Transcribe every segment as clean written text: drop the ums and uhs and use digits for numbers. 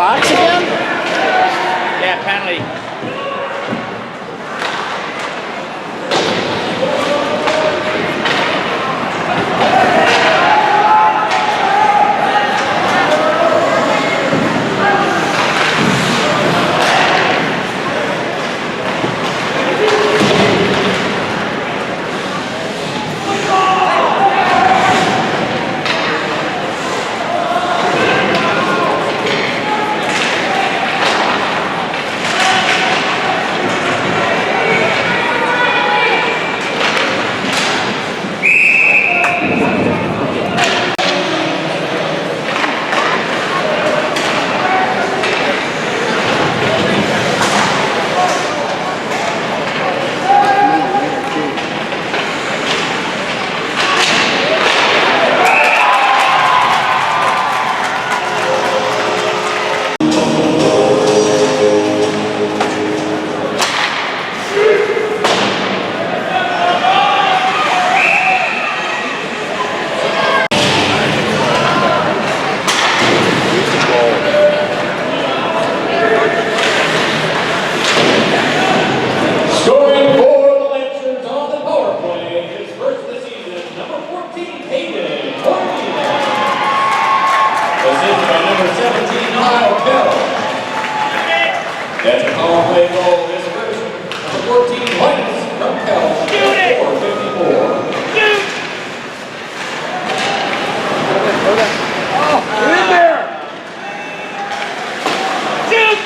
box again? Yeah, penalty. That's a power play goal this version. Number 14, Whites from Kell. 454. Oh, get in there! Shoot!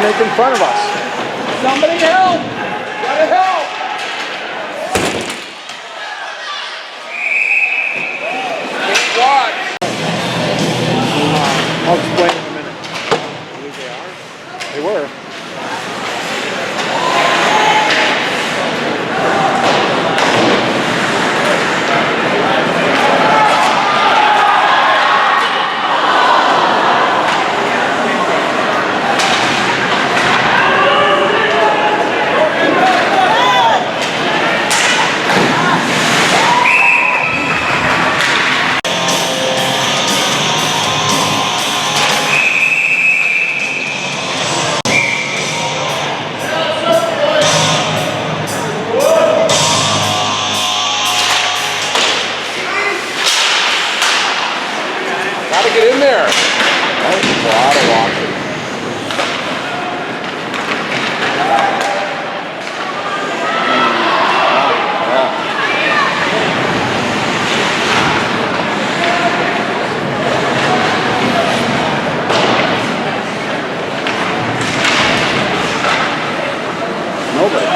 Making fun of us. Somebody help! Gotta help! Watch! I'll explain in a minute. They are? They were. Gotta get in there! That's a lot of walking. Nobody.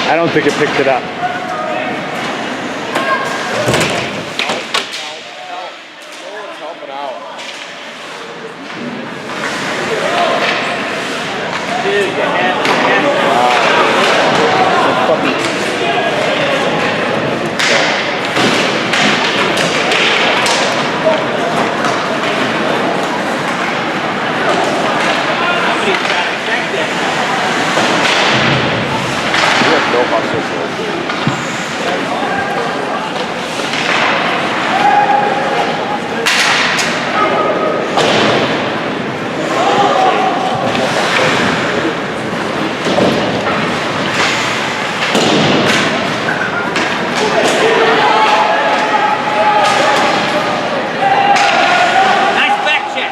I don't think it picked it up. Helping out. also good. Nice back check.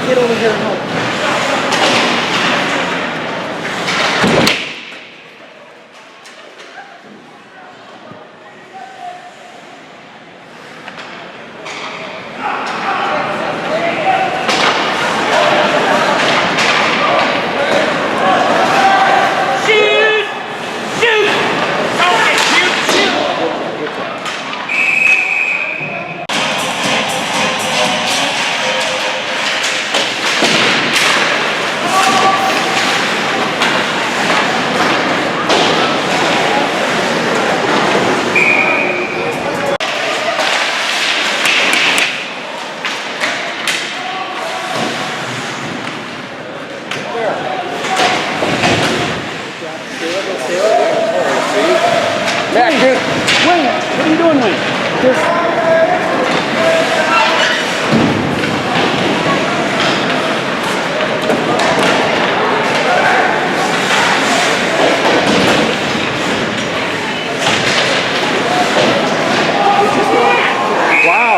Get over here and help. Shoot! Shoot! Okay, shoot! Back, dude. Wayne, what are you doing, Wayne? Just wow.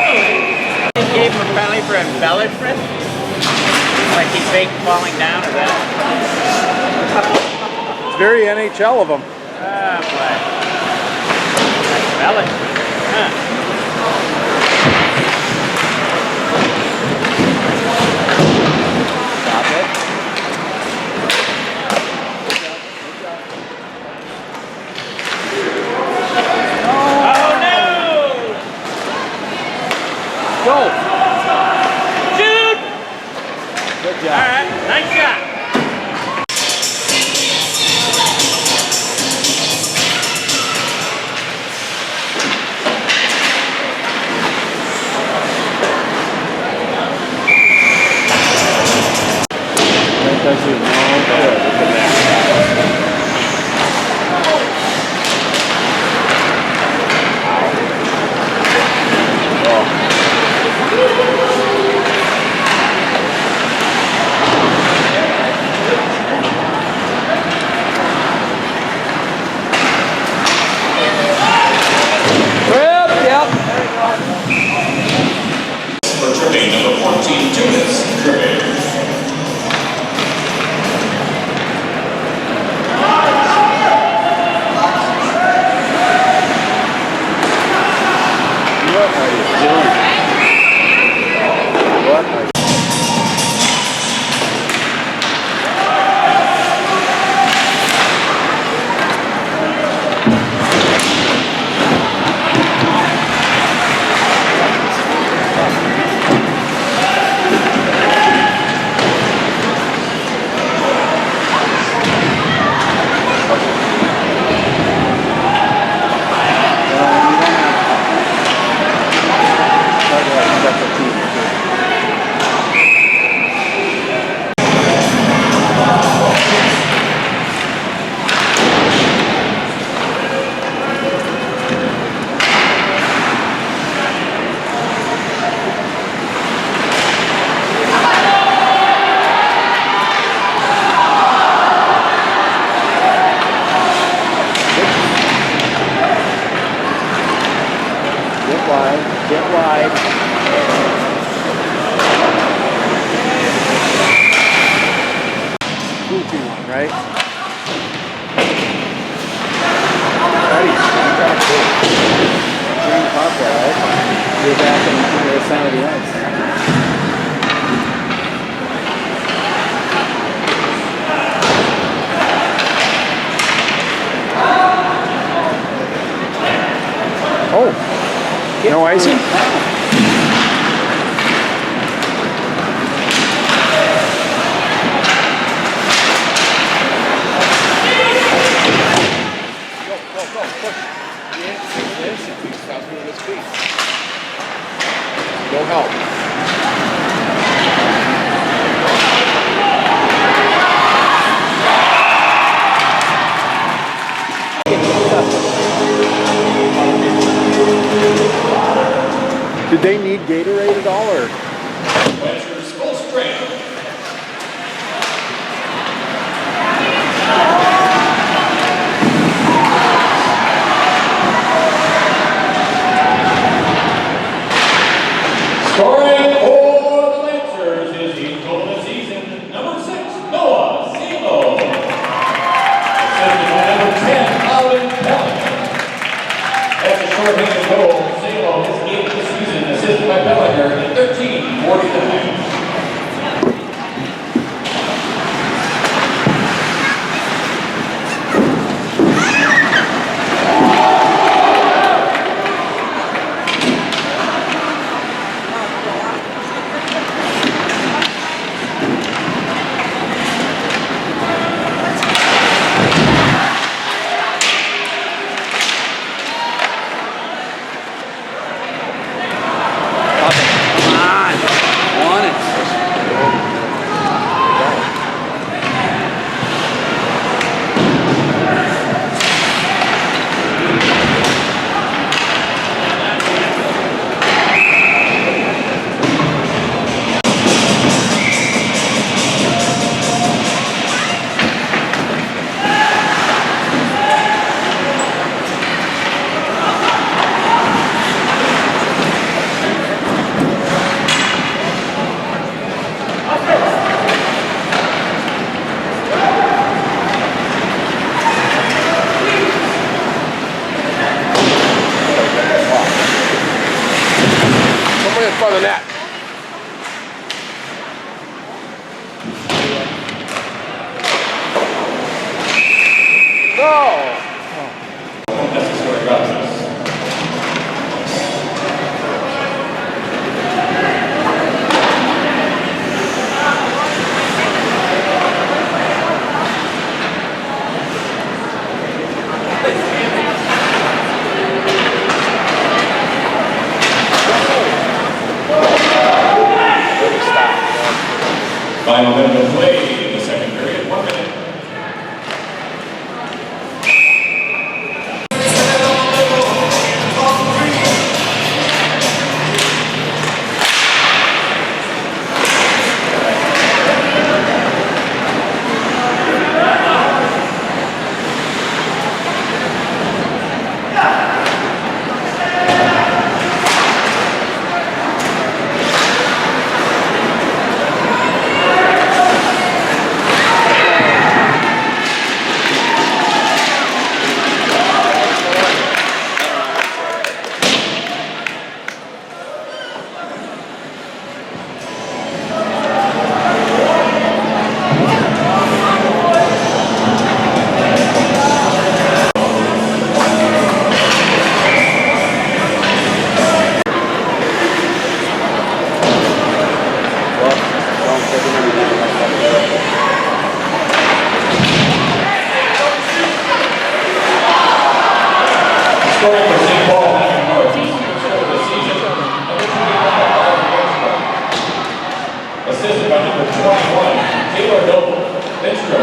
Gave him a penalty for embellishment? Like he faked falling down, or that? It's very NHL of them. Ah, boy. Embellishment. Huh. Stop it. Oh no! Go. Shoot! Good job. Alright, nice shot. That does you no good. Look at that. Rip, yep. For tripping, number 14, Tunis, tripping. What are you doing? What are you Get wide. Goofy one, right? Ready? Green pop there, right? You're back on the other side of the ice. Oh! No icing? No help. Did they need Gatorade at all, or? Webster's full strength. Scoring for the Lancers is the goal of the season, number 6, Noah Zelo. Assisted by number 10, Alan Bellinger. That's a short-handed goal. Zelo his 8th of the season, assisted by Bellinger at 13:49. Somebody in front of that. No! Necessary roughness. Final minute of play in the second period, 1 minute. Scoring for St. Paul, Patrick Northeast, goal of the season, number 25, assisted by number 21, Taylor Noble. Bench from